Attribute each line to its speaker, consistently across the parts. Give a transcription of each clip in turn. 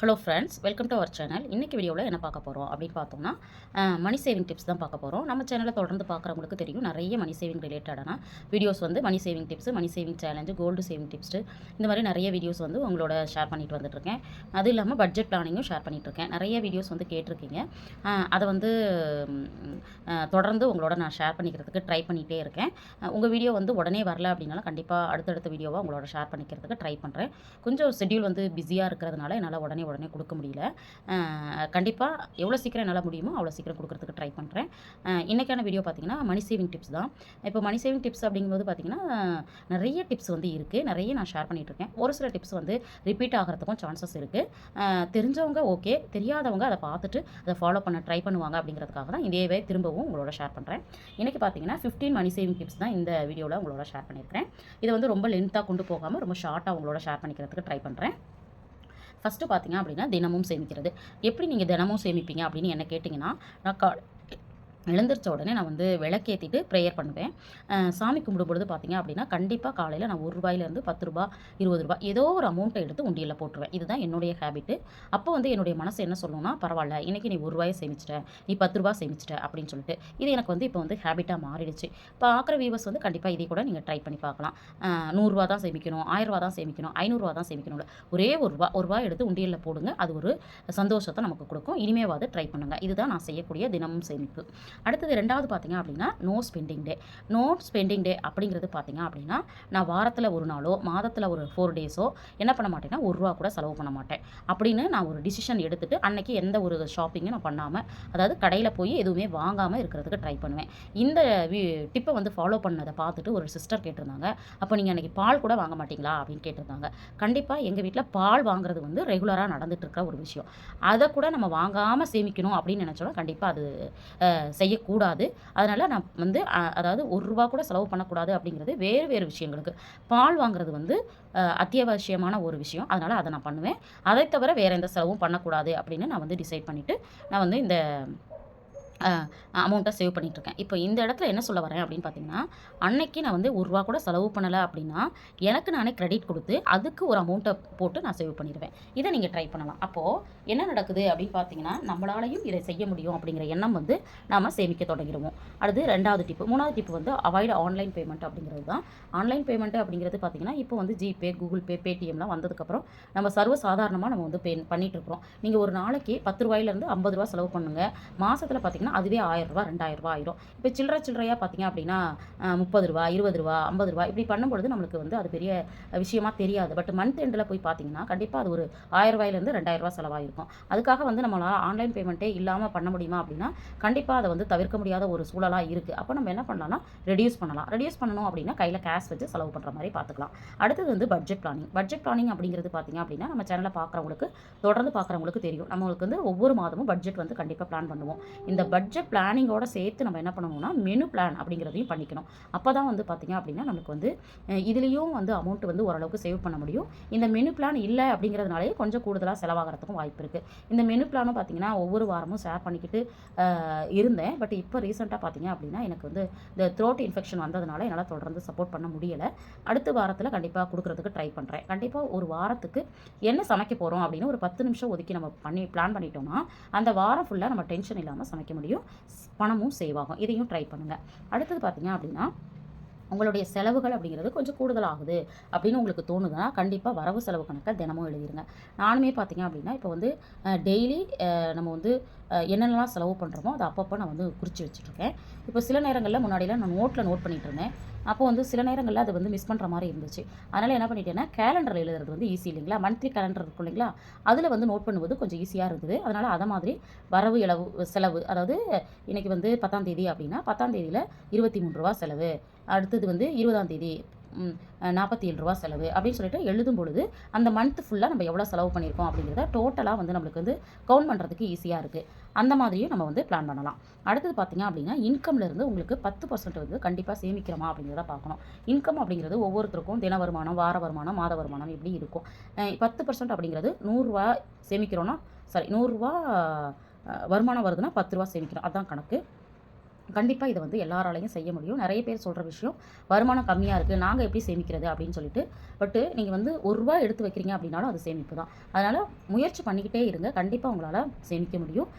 Speaker 1: Hello friends, welcome to our channel. இன்றைக்கி வீடியோவில் என்ன பார்க்க போகிறோம் அப்படின்னு பார்த்தோம்னா, மணி சேவிங் டிப்ஸ் தான் பார்க்க போகிறோம். நம்ம சேனலை தொடர்ந்து பார்க்குறவங்களுக்கு தெரியும், நிறைய மணி சேவிங் ரிலேட்டடான வீடியோஸ் வந்து money saving tips, money saving challenge, gold saving tips, இந்த மாதிரி நிறைய வீடியோஸ் வந்து உங்களோட ஷேர் பண்ணிட்டு வந்துட்டுருக்கேன். அது இல்லாமல் பட்ஜெட் பிளானிங்கும் ஷேர் பண்ணிகிட்ருக்கேன். நிறைய வீடியோஸ் வந்து கேட்டிருக்கீங்க. அதை வந்து தொடர்ந்து உங்களோட நான் ஷேர் பண்ணிக்கிறதுக்கு ட்ரை பண்ணிகிட்டே இருக்கேன். உங்கள் வீடியோ வந்து உடனே வரல அப்படின்னாலும் கண்டிப்பாக அடுத்தடுத்த வீடியோவாக உங்களோட ஷேர் பண்ணிக்கிறதுக்கு ட்ரை பண்ணுறேன். கொஞ்சம் ஷெட்யூல் வந்து பிஸியாக இருக்கிறதுனால என்னால் உடனே கொடுக்க முடியல. கண்டிப்பாக எவ்வளோ சீக்கிரம் என்னால் முடியுமோ அவ்வளோ சீக்கிரம் கொடுக்குறதுக்கு ட்ரை பண்ணுறேன். இன்றைக்கான வீடியோ பார்த்திங்கன்னா மணி சேவிங் டிப்ஸ் தான். இப்போ மணி சேவிங் டிப்ஸ் அப்படிங்கும்போது பார்த்திங்கன்னா நிறைய டிப்ஸ் வந்து இருக்குது. நிறைய நான் ஷேர் பண்ணிகிட்ருக்கேன். ஒரு சில டிப்ஸ் வந்து ரிப்பீட் ஆகிறதுக்கும் சான்சஸ் இருக்குது. தெரிஞ்சவங்க ஓகே, தெரியாதவங்க அதை பார்த்துட்டு அதை ஃபாலோ பண்ண ட்ரை பண்ணுவாங்க அப்படிங்கிறதுக்காக தான் இதேவே திரும்பவும் உங்களோட ஷேர் பண்ணுறேன். இன்றைக்கி பார்த்திங்கன்னா 15 மணி சேவிங் டிப்ஸ் தான் இந்த வீடியோவில் உங்களோட ஷேர் பண்ணியிருக்கிறேன். இதை வந்து ரொம்ப லென்த்தாக கொண்டு போகாமல் ரொம்ப ஷார்ட்டாக உங்களோட ஷேர் பண்ணிக்கிறதுக்கு ட்ரை பண்ணுறேன். ஃபஸ்ட்டு பார்த்தீங்க அப்படின்னா, தினமும் சேமிக்கிறது. எப்படி நீங்கள் தினமும் சேமிப்பீங்க அப்படின்னு என்ன கேட்டிங்கன்னா, நான் எழுந்திரிச்ச உடனே நான் வந்து விளக்கேற்றிட்டு ப்ரேயர் பண்ணுவேன். சாமி கும்பிடும்பொழுது பார்த்தீங்க அப்படின்னா, கண்டிப்பாக காலையில் நான் ரூ. 1 10 ரூபா, ரூ. 20 ஏதோ ஒரு அமௌண்ட்டை எடுத்து உண்டியலில் போட்டுருவேன். இதுதான் என்னுடைய ஹேபிட்டு. அப்போ வந்து என்னுடைய மனசு என்ன சொல்லும்னா, பரவாயில்ல இன்றைக்கி நீ ரூ. 1 சேமிச்சிட்ட, நீ ரூ. 10 சேமிச்சிட்ட அப்படின்னு சொல்லிட்டு. இது எனக்கு வந்து இப்போ வந்து ஹேபிட்டாக மாறிடுச்சு. பார்க்குற வியூவர்ஸ் வந்து கண்டிப்பாக இதை கூட நீங்கள் ட்ரை பண்ணி பார்க்கலாம். ரூ. 100 தான் சேமிக்கணும், ரூ. 1000 தான் சேமிக்கணும், ரூ. 500 தான் சேமிக்கணும்ல. ஒரே ரூ. 1 எடுத்து உண்டியலில் போடுங்க. அது ஒரு சந்தோஷத்தை நமக்கு கொடுக்கும். இனிமேவாது ட்ரை பண்ணுங்கள். இதுதான் நான் செய்யக்கூடிய தினமும் சேமிப்பு. அடுத்தது 2வது பார்த்தீங்க அப்படின்னா, நோ ஸ்பெண்டிங் டே. நோ ஸ்பெண்டிங் டே அப்படிங்கிறது பார்த்தீங்க அப்படின்னா, நான் வாரத்தில் ஒரு நாளோ மாதத்தில் ஒரு 4 டேஸோ என்ன பண்ண மாட்டேன்னா, ரூ. 1 கூட செலவு பண்ண மாட்டேன் அப்படின்னு நான் ஒரு டிசிஷன் எடுத்துட்டு அன்னைக்கு எந்த ஒரு ஷாப்பிங்கும் நான் பண்ணாமல், அதாவது கடையில் போய் எதுவுமே வாங்காமல் இருக்கிறதுக்கு ட்ரை பண்ணுவேன். இந்த டிப்பை வந்து ஃபாலோ பண்ணதை பார்த்துட்டு ஒரு சிஸ்டர் கேட்டிருந்தாங்க, அப்போ நீங்கள் அன்றைக்கி பால் கூட வாங்க மாட்டிங்களா அப்படின்னு கேட்டிருந்தாங்க. கண்டிப்பாக எங்கள் வீட்டில் பால் வாங்குறது வந்து ரெகுலராக நடந்துட்டு இருக்கிற ஒரு விஷயம். அதை கூட நம்ம வாங்காமல் சேமிக்கணும் அப்படின்னு நினச்சோன்னா கண்டிப்பாக அது செய்யக்கூடாது. அதனால் நான் வந்து அதாவது ரூ. 1 கூட செலவு பண்ணக்கூடாது அப்படிங்கிறது வேறு வேறு விஷயங்களுக்கு. பால் வாங்குறது வந்து அத்தியாவசியமான ஒரு விஷயம். அதனால் அதை நான் பண்ணுவேன். அதை தவிர வேறு எந்த செலவும் பண்ணக்கூடாது அப்படின்னு நான் வந்து டிசைட் பண்ணிவிட்டு நான் வந்து இந்த அமௌண்ட்டை சேவ் பண்ணிகிட்ருக்கேன். இப்போ இந்த இடத்துல என்ன சொல்ல வரேன் அப்படின்னு பார்த்தீங்கன்னா, அன்னைக்கு நான் வந்து ரூ. 1 கூட செலவு பண்ணலை அப்படின்னா, எனக்கு நானே கிரெடிட் கொடுத்து அதுக்கு ஒரு அமௌண்ட்டை போட்டு நான் சேவ் பண்ணிடுவேன். இதை நீங்கள் ட்ரை பண்ணலாம். அப்போது என்ன நடக்குது அப்படின்னு பார்த்தீங்கன்னா, நம்மளாலையும் இதை செய்ய முடியும் அப்படிங்கிற எண்ணம் வந்து நாம் சேமிக்க தொடங்கிடுவோம். அடுத்து 2வது டிப்பு. 3வது டிப்பு வந்து அவாய்ட் ஆன்லைன் பேமெண்ட் அப்படிங்கிறது தான். ஆன்லைன் பேமெண்ட் அப்படிங்கிறது பார்த்தீங்கன்னா, இப்போ வந்து ஜிபே, கூகுள் பே, பேடிஎம்லாம் வந்ததுக்கப்புறம் நம்ம சர்வசாதாரணமாக நம்ம வந்து பண்ணிகிட்ருக்குறோம். நீங்கள் ஒரு நாளைக்கு ரூ. 10 ரூ. 50 செலவு பண்ணுங்கள். மாதத்தில் பார்த்தீங்கன்னா அதுவே ரூ. 1000 ரூ. 2000 ஆயிரும். இப்போ சில்லறையாக பார்த்தீங்க அப்படின்னா ரூ. 30 ரூ. 20 ரூ. 50 இப்படி பண்ணும்பொழுது நம்மளுக்கு வந்து அது பெரிய விஷயமா தெரியாது. பட் மந்த் எண்டில் போய் பார்த்தீங்கன்னா கண்டிப்பாக அது ஒரு ரூ. 1000 ரூ. 2000 செலவாயிருக்கும். அதுக்காக வந்து நம்மளால் ஆன்லைன் பேமெண்ட்டே இல்லாமல் பண்ண முடியுமா அப்படின்னா கண்டிப்பாக அதை வந்து தவிர்க்க முடியாத ஒரு சூழலாக இருக்குது. அப்போ நம்ம என்ன பண்ணலாம்னா ரெடியூஸ் பண்ணலாம். ரெடியூஸ் பண்ணணும் அப்படின்னா கையில் கேஷ் வச்சு செலவு பண்ணுற மாதிரி பார்த்துக்கலாம். அடுத்தது வந்து பட்ஜெட் பிளானிங். பட்ஜெட் பிளானிங் அப்படிங்கிறது பார்த்தீங்க அப்படின்னா, நம்ம சேனலை பார்க்குறவங்களுக்கு, தொடர்ந்து பார்க்குறவங்களுக்கு தெரியும். நம்மளுக்கு வந்து ஒவ்வொரு மாதமும் பட்ஜெட் வந்து கண்டிப்பாக பிளான் பண்ணுவோம். இந்த பட்ஜெட் பிளானிங்கோட சேர்த்து நம்ம என்ன பண்ணணும்னா மெனு பிளான் அப்படிங்கிறதையும் பண்ணிக்கணும். அப்போ தான் வந்து பார்த்திங்க அப்படின்னா நமக்கு வந்து இதுலேயும் வந்து அமௌண்ட் வந்து ஓரளவுக்கு சேவ் பண்ண முடியும். இந்த மெனு பிளான் இல்லை அப்படிங்கிறதுனாலே கொஞ்சம் கூடுதலாக செலவாகிறதுக்கும் வாய்ப்பு இருக்குது. இந்த மெனு பிளானும் பார்த்திங்கன்னா ஒவ்வொரு வாரமும் ஷேர் பண்ணிக்கிட்டு இருந்தேன். பட் இப்போ ரீசெண்டாக பார்த்திங்க அப்படின்னா எனக்கு வந்து இந்த த்ரோட் இன்ஃபெக்ஷன் வந்ததுனால என்னால் தொடர்ந்து சப்போர்ட் பண்ண முடியலை. அடுத்த வாரத்தில் கண்டிப்பாக கொடுக்குறதுக்கு ட்ரை பண்ணுறேன். கண்டிப்பாக ஒரு வாரத்துக்கு என்ன சமைக்க போகிறோம் அப்படின்னு ஒரு 10 நிமிஷம் ஒதுக்கி நம்ம பிளான் பண்ணிட்டோம்னா அந்த வாரம் ஃபுல்லாக நம்ம டென்ஷன் இல்லாமல் சமைக்க முடியும். பணமும் சேவ் ஆகும். இதையும் ட்ரை பண்ணுங்கள். அடுத்தது பார்த்தீங்க அப்படின்னா, உங்களுடைய செலவுகள் அப்படிங்கிறது கொஞ்சம் கூடுதலாகுது அப்படின்னு உங்களுக்கு தோணுதுன்னா கண்டிப்பாக வரவு செலவு கணக்கை தினமும் எழுதிருங்க. நானுமே பார்த்தீங்க அப்படின்னா இப்போ வந்து டெய்லி நம்ம வந்து என்னென்னலாம் செலவு பண்ணுறோமோ அதை அப்பப்போ நான் வந்து குறித்து வச்சுட்ருக்கேன். இப்போ சில நேரங்களில் முன்னாடிலாம் நான் நோட் பண்ணிகிட்டு இருந்தேன். அப்போ வந்து சில நேரங்களில் அதை வந்து மிஸ் பண்ணுற மாதிரி இருந்துச்சு. அதனால் என்ன பண்ணிட்டேன்னா கேலண்டரில் எழுதுறது வந்து ஈஸி இல்லைங்களா, மந்த்லி கேலண்டர் இருக்கும் இல்லைங்களா, அதில் வந்து நோட் பண்ணுவது கொஞ்சம் ஈஸியாக இருந்தது. அதனால் அதை மாதிரி வரவு செலவு, அதாவது இன்றைக்கி வந்து 10ஆம் தேதி அப்படின்னா 10ஆம் தேதியில் ரூ. 23 செலவு, அடுத்தது வந்து 20ஆம் தேதி ரூ. 47 செலவு அப்படின்னு சொல்லிட்டு எழுதும் பொழுது அந்த மந்த் ஃபுல்லாக நம்ம எவ்வளோ செலவு பண்ணியிருக்கோம் அப்படிங்கிறத டோட்டலாக வந்து நம்மளுக்கு வந்து கவுண்ட் பண்ணுறதுக்கு ஈஸியாக இருக்குது. அந்த மாதிரியும் நம்ம வந்து பிளான் பண்ணலாம். அடுத்தது பார்த்திங்க அப்படின்னா, இன்கம்லேருந்து உங்களுக்கு 10% வந்து கண்டிப்பாக சேமிக்கிறோமா அப்படிங்கிறத பார்க்கணும். இன்கம் அப்படிங்கிறது ஒவ்வொருத்தருக்கும் தின வருமானம், வார வருமானம், மாத வருமானம் இப்படி இருக்கும். 10% அப்படிங்கிறது ரூ. 100 சேமிக்கிறோன்னா ரூ. 100 வருமானம் வருதுன்னா ரூ. 10 சேமிக்கிறோம். அதுதான் கணக்கு. கண்டிப்பாக இதை வந்து எல்லாராலையும் செய்ய முடியும். நிறைய பேர் சொல்கிற விஷயம், வருமானம் கம்மியாக இருக்குது, நாங்கள் எப்படி சேமிக்கிறது அப்படின்னு சொல்லிட்டு. பட்டு நீங்கள் வந்து ரூ. 1 எடுத்து வைக்கிறீங்க அப்படின்னாலும் அது சேமிப்பு தான். அதனால் முயற்சி பண்ணிக்கிட்டே இருங்க, கண்டிப்பாக உங்களால் சேமிக்க முடியும்.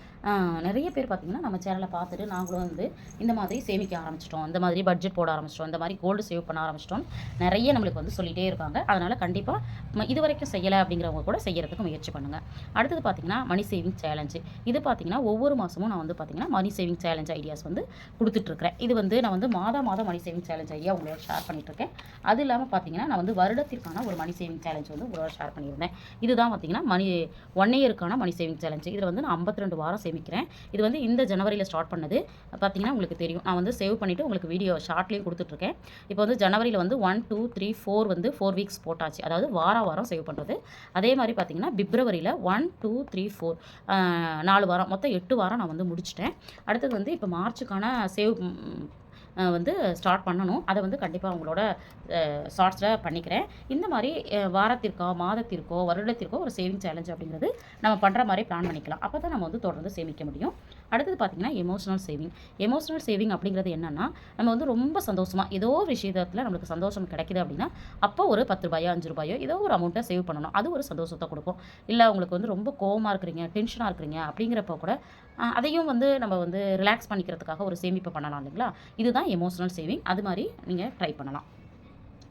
Speaker 1: நிறைய பேர் பார்த்திங்கன்னா நம்ம சேனலை பார்த்துட்டு நாங்களும் வந்து இந்த மாதிரி சேமிக்க ஆரம்பிச்சிட்டோம், இந்த மாதிரி பட்ஜெட் போட ஆரம்பிச்சிட்டோம், இந்த மாதிரி கோல்டு சேவ் பண்ண ஆரம்பிச்சிட்டோம் நிறைய நம்மளுக்கு வந்து சொல்லிகிட்டே இருக்காங்க. அதனால் கண்டிப்பாக இது வரைக்கும் செய்யலை அப்படிங்கிறவங்க கூட செய்கிறதுக்கு முயற்சி பண்ணுங்கள். அடுத்தது பார்த்திங்கன்னா மணி சேவிங் சேலஞ்சு. இது பார்த்திங்கன்னா ஒவ்வொரு மாதமும் நான் வந்து பார்த்திங்கன்னா மணி சேவிங் சேலஞ்ச் ஐடியாஸ் வந்து கொடுத்துட்ருக்கிறேன். இது வந்து நான் வந்து மாதம் மணி சேவிங் சேலஞ்ச் ஐடியா உங்களோட ஷேர் பண்ணிட்டுருக்கேன். அது இல்லாமல் பார்த்திங்கன்னா நான் வந்து வருடத்திற்கான ஒரு மணி சேவிங் சேலஞ்ச் வந்து உங்களோட ஷேர் பண்ணியிருந்தேன். இதுதான் பார்த்திங்கன்னா 1 இயருக்கான மணி சேவிங் சேலஞ்ச். இதில் வந்து நான் 52 வாரம் சேமிக்கிறேன். இது வந்து இந்த ஜனவரியில் ஸ்டார்ட் பண்ணது. பார்த்திங்கன்னா உங்களுக்கு தெரியும், நான் வந்து சேவ் பண்ணிவிட்டு உங்களுக்கு வீடியோ ஷார்ட்லேயும் கொடுத்துட்ருக்கேன். இப்போ வந்து ஜனவரியில் வந்து 1, 2, 3, 4 வந்து 4 வீக்ஸ் போட்டாச்சு, அதாவது வாரம் சேவ் பண்ணுறது. அதே மாதிரி பார்த்திங்கன்னா பிப்ரவரியில் 1, 2, 3, 4 4 வாரம், மொத்தம் 8 வாரம் நான் வந்து முடிச்சிட்டேன். அடுத்தது வந்து இப்போ மார்ச்சுக்கான சேவ் வந்து ஸ்டார்ட் பண்ணணும். அதை வந்து கண்டிப்பாக உங்களோட ஷார்ட்ஸில் பண்ணிக்கிறேன். இந்த மாதிரி வாரத்திற்கோ மாதத்திற்கோ வருடத்திற்கோ ஒரு சேவிங் சேலஞ்ச் அப்படிங்கிறது நம்ம பண்ணுற மாதிரி பிளான் பண்ணிக்கலாம். அப்போ தான் நம்ம வந்து தொடர்ந்து சேமிக்க முடியும். அடுத்தது பார்த்திங்கன்னா எமோஷனல் சேவிங் அப்படிங்கிறது என்னென்னா, நம்ம வந்து ரொம்ப சந்தோஷமாக ஏதோ ஒரு விஷயத்தில் நம்மளுக்கு சந்தோஷம் கிடைக்குது அப்படின்னா அப்போ ஒரு 10 ரூபாயோ 5 ரூபாயோ ஏதோ ஒரு அமௌண்ட்டை சேவ் பண்ணணும். அது ஒரு சந்தோஷத்தை கொடுக்கும். இல்லை உங்களுக்கு வந்து ரொம்ப கோவமாக இருக்கிறீங்க, டென்ஷனாக இருக்கிறீங்க அப்படிங்கிறப்ப கூட அதையும் வந்து நம்ம வந்து ரிலாக்ஸ் பண்ணிக்கிறதுக்காக ஒரு சேமிப்பு பண்ணலாம் இல்லைங்களா? இதுதான் எமோஷனல் சேவிங். அது மாதிரி நீங்கள் ட்ரை பண்ணலாம்.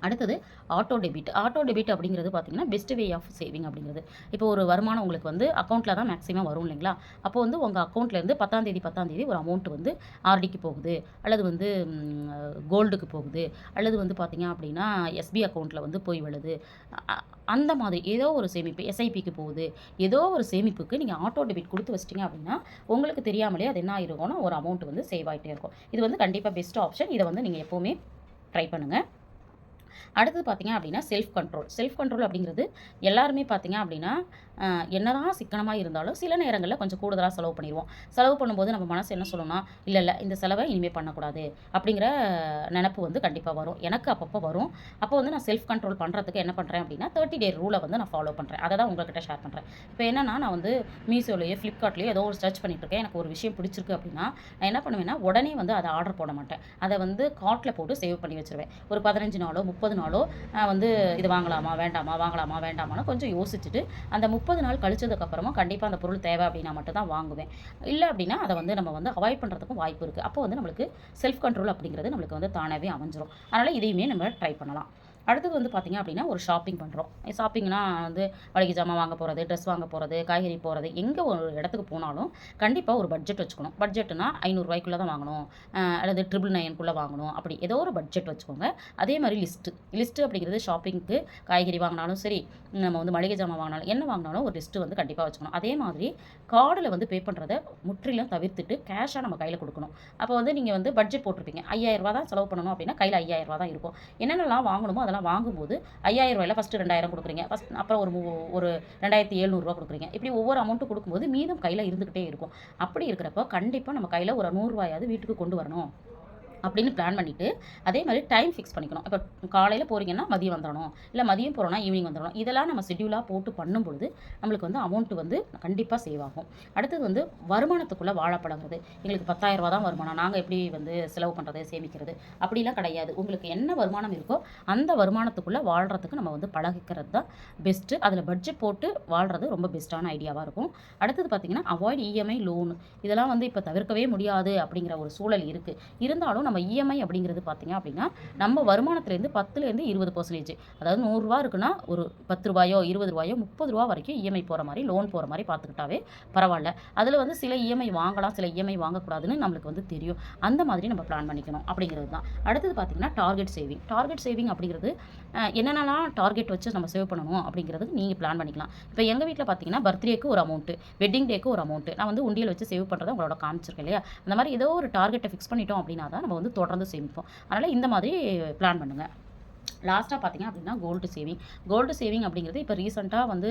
Speaker 1: அடுத்தது ஆட்டோ டெபிட் அப்படிங்கிறது பார்த்திங்கன்னா பெஸ்ட் வே ஆஃப் சேவிங் அப்படிங்கிறது. இப்போ ஒரு வருமானம் உங்களுக்கு வந்து அக்கௌண்ட்டில் தான் மேக்ஸிமம் வரும் இல்லைங்களா? அப்போ வந்து உங்கள் அக்கௌண்ட்லேருந்து 10ஆம் தேதி ஒரு அமௌண்ட் வந்து ஆர்டிக்கு போகுது, அல்லது வந்து கோல்டுக்கு போகுது, அல்லது வந்து பார்த்திங்க அப்படின்னா எஸ்பி அக்கௌண்ட்டில் வந்து போய் விழுது. அந்த மாதிரி ஏதோ ஒரு சேமிப்பு எஸ்ஐபிக்கு போகுது, ஏதோ ஒரு சேமிப்புக்கு நீங்கள் ஆட்டோ டெபிட் கொடுத்து வச்சிட்டிங்க அப்படின்னா உங்களுக்கு தெரியாமலே அது என்ன ஆயிருக்கும்னா ஒரு அமௌண்ட் வந்து சேவ் ஆகிட்டே இருக்கும். இது வந்து கண்டிப்பாக பெஸ்ட் ஆப்ஷன். இதை வந்து நீங்கள் எப்போவுமே ட்ரை பண்ணுங்கள். அடுத்தது பார்த்திங்க அப்படின்னா செல்ஃப் கண்ட்ரோல் அப்படிங்கிறது எல்லாருமே பார்த்திங்க அப்படின்னா என்னதான் சிக்கனமாக இருந்தாலும் சில நேரங்களில் கொஞ்சம் கூடுதலாக செலவு பண்ணிடுவோம். செலவு பண்ணும்போது நம்ம மனசு என்ன சொல்லணும்னா, இல்லை இந்த செலவை இனிமேல் பண்ணக்கூடாது அப்படிங்கிற நினப்பு வந்து கண்டிப்பாக வரும். எனக்கு அப்பப்போ வரும். அப்போ வந்து நான் செல்ஃப் கண்ட்ரோல் பண்ணுறதுக்கு என்ன பண்ணுறேன் அப்படின்னா 30 டே ரூலை வந்து நான் ஃபாலோ பண்ணுறேன். அதை தான் உங்கள்கிட்ட ஷேர் பண்ணுறேன். இப்போ என்னென்னா, நான் வந்து மீஷோலையோ ஃப்ளிப்கார்ட்லேயோ ஏதோ ஒரு சர்ச் பண்ணிட்டுருக்கேன். எனக்கு ஒரு விஷயம் பிடிச்சிருக்கு அப்படின்னா நான் என்ன பண்ணுவேன்னா உடனே வந்து அதை ஆர்டர் போட மாட்டேன். அதை வந்து கார்ட்டில் போட்டு சேவ் பண்ணி வச்சுருவேன். ஒரு 15 நாளோ 30 நாளோ வந்து இது வாங்கலாமா வேண்டாமான்னு கொஞ்சம் யோசிச்சுட்டு அந்த 30 நாள் கழிச்சதுக்கப்புறமா கண்டிப்பாக அந்த பொருள் தேவை அப்படின்னா மட்டும் தான் வாங்குவேன். இல்லை அப்படின்னா அதை வந்து நம்ம வந்து அவாய்ட் பண்ணுறதுக்கும் வாய்ப்பு இருக்குது. அப்போ வந்து நம்மளுக்கு செல்ஃப் கண்ட்ரோல் அப்படிங்கிறது நம்மளுக்கு வந்து தானாகவே அமைஞ்சிரும். அதனால் இதையுமே நம்ம ட்ரை பண்ணலாம். அடுத்தது வந்து பார்த்திங்க அப்படின்னா ஒரு ஷாப்பிங் பண்ணுறோம். ஷாப்பிங்னா வந்து மளிகை ஜாமான் வாங்க போகிறது, ட்ரெஸ் வாங்க போகிறது, காய்கறி போகிறது, எங்கே ஒரு இடத்துக்கு போனாலும் கண்டிப்பாக ஒரு பட்ஜெட் வச்சுக்கணும். பட்ஜெட்னா 500 ரூபாய்க்குள்ளே தான் வாங்கணும், அல்லது 999 வாங்கணும், அப்படி ஏதோ ஒரு பட்ஜெட் வச்சுக்கோங்க. அதே மாதிரி லிஸ்ட்டு அப்படிங்கிறது ஷாப்பிங்க்கு காய்கறி வாங்கினாலும் சரி, நம்ம வந்து மளிகை ஜாமான் வாங்கினாலும் என்ன வாங்கினாலும் ஒரு லிஸ்ட்டு வந்து கண்டிப்பாக வச்சுக்கணும். அதே மாதிரி கார்டில் வந்து பே பண்ணுறதை முற்றிலும் தவிர்த்துட்டு கேஷாக நம்ம கையில் கொடுக்கணும். அப்போ வந்து நீங்கள் வந்து பட்ஜெட் போட்டிருப்பீங்க, 5000 ரூபா தான் செலவு பண்ணணும் அப்படின்னா கையில் 5000 ரூபா தான் இருக்கும். என்னென்னலாம் வாங்கணுமோ அதெல்லாம் வாங்கும்போது 5000 ரூபாயில் ஃபஸ்ட்டு 2000 கொடுக்குறீங்க, அப்புறம் ஒரு 2700 கொடுக்குறீங்க. இப்படி ஒவ்வொரு அமௌண்ட்டும் கொடுக்கும்போது மீதம் கையில் இருந்துக்கிட்டே இருக்கும். அப்படி இருக்கிறப்போ கண்டிப்பாக நம்ம கையில் ஒரு 100 ரூபாயாவது வீட்டுக்கு கொண்டு வரணும் அப்படின்னு பிளான் பண்ணிவிட்டு அதே மாதிரி டைம் ஃபிக்ஸ் பண்ணிக்கணும். இப்போ காலையில் போகிறீங்கன்னா மதியம் வந்துடணும், இல்லை மதியம் போகிறோன்னா ஈவினிங் வந்துடணும். இதெல்லாம் நம்ம ஷெட்யூலாக போட்டு பண்ணும்பொழுது நம்மளுக்கு வந்து அமௌண்ட்டு வந்து கண்டிப்பாக சேவ் ஆகும். அடுத்தது வந்து வருமானத்துக்குள்ளே வாழ பழகுறது. எங்களுக்கு 10,000 ரூபா தான் வருமானம், நாங்கள் எப்படி வந்து செலவு பண்ணுறது சேமிக்கிறது அப்படிலாம் கிடையாது. உங்களுக்கு என்ன வருமானம் இருக்கோ அந்த வருமானத்துக்குள்ளே வாழ்கிறதுக்கு நம்ம வந்து பழகிக்கிறது தான் பெஸ்ட்டு. அதில் பட்ஜெட் போட்டு வாழ்கிறது ரொம்ப பெஸ்ட்டான ஐடியாவாக இருக்கும். அடுத்தது பார்த்திங்கன்னா அவாய்ட் இஎம்ஐ லோனு. இதெல்லாம் வந்து இப்போ தவிர்க்கவே முடியாது அப்படிங்கிற ஒரு சூழல் இருக்குது. இருந்தாலும் நம்ம இஎம்ஐ அப்படிங்கிறது பார்த்திங்க அப்படின்னா நம்ம வருமானத்துலேருந்து 10லேருந்து 20%, அதாவது 100 ரூபா இருக்குன்னா ஒரு 10 ரூபாயோ 20 ரூபாயோ 30 ரூபா வரைக்கும் இஎம்ஐ போகிற மாதிரி லோன் போகிற மாதிரி பார்த்துக்கிட்டாவே பரவாயில்ல. அதில் வந்து சில இஎம்ஐ வாங்கலாம், சில இஎம்ஐ வாங்கக்கூடாதுன்னு நம்மளுக்கு வந்து தெரியும். அந்த மாதிரி நம்ம பிளான் பண்ணிக்கணும் அப்படிங்கிறது தான். அடுத்தது பார்த்திங்கன்னா டார்கெட் சேவிங் அப்படிங்கிறது என்னென்னலாம் டார்கெட் வச்சு நம்ம சேவ் பண்ணணும் அப்படிங்கிறது நீங்கள் பிளான் பண்ணிக்கலாம். இப்போ எங்கள் வீட்டில் பார்த்திங்கன்னா பர்த்டேக்கு ஒரு அமௌண்ட்டு, வெட்டிங் டேக்கு ஒரு அமௌண்ட்டு நான் வந்து உண்டியல் வச்சு சேவ் பண்ணுறதை உங்களோட காமிச்சிருக்கேன் இல்லையா? அந்த மாதிரி ஏதோ ஒரு டார்கெட்டை ஃபிக்ஸ் பண்ணிட்டோம் அப்படின்னா தான் நம்ம வந்து தொடர்ந்து சேமிப்போம். அதனால் இந்த மாதிரி பிளான் பண்ணுங்கள். லாஸ்ட்டாக பார்த்தீங்க அப்படின்னா கோல்டு சேவிங் அப்படிங்கிறது இப்போ ரீசெண்டாக வந்து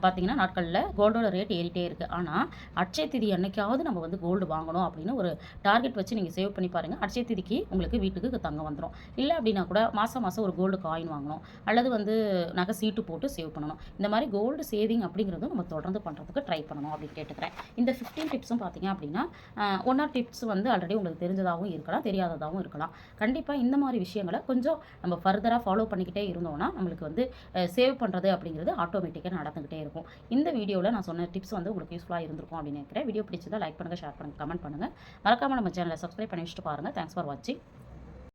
Speaker 1: பார்த்தீங்கன்னா நாட்களில் கோல்டோட ரேட் ஏறிட்டே இருக்குது. ஆனால் அட்சய திதி அன்னைக்காவது நம்ம வந்து கோல்டு வாங்கணும் அப்படின்னு ஒரு டார்கெட் வச்சு நீங்கள் சேவ் பண்ணி பாருங்கள். அட்சய திதிக்கு உங்களுக்கு வீட்டுக்கு தங்கம் வந்துடும். இல்லை அப்படின்னா கூட மாதம் ஒரு கோல்டு காயின் வாங்கணும், அல்லது வந்து நகை சீட்டு போட்டு சேவ் பண்ணணும். இந்த மாதிரி கோல்டு சேவிங் அப்படிங்கிறதும் நம்ம தொடர்ந்து பண்ணுறதுக்கு ட்ரை பண்ணணும் அப்படின்னு கேட்டுக்கிறேன். இந்த 15 டிப்ஸும் பார்த்தீங்க அப்படின்னா ஒன் ஆர் டிப்ஸ் வந்து ஆல்ரெடி உங்களுக்கு தெரிஞ்சதாகவும் இருக்கலாம், தெரியாததாகவும் இருக்கலாம். கண்டிப்பாக இந்த மாதிரி விஷயங்களை கொஞ்சம் நம்ம ஃபர்தராக ஃபாலோ பண்ணிக்கிட்டே இருந்தோம்னா நம்மளுக்கு வந்து சேவ் பண்ணுறது அப்படிங்கிறது ஆட்டோமேட்டிக்காக நடந்துக்கிட்டே இருக்கும். இந்த வீடியோவில் நான் சொன்ன டிப்ஸ் வந்து உங்களுக்கு யூஸ்ஃபுல்லாக இருந்திருக்கும் அப்படின்னு நினைக்கிறேன். வீடியோ பிடிச்சிருந்தா லைக் பண்ணுங்கள், ஷேர் பண்ணுங்கள், கமெண்ட் பண்ணுங்கள். மறக்காமல் நம்ம சேனலை சப்ஸ்கிரைப் பண்ணி வச்சுட்டு பாருங்கள். தேங்க்ஸ் ஃபார் வாட்சிங்.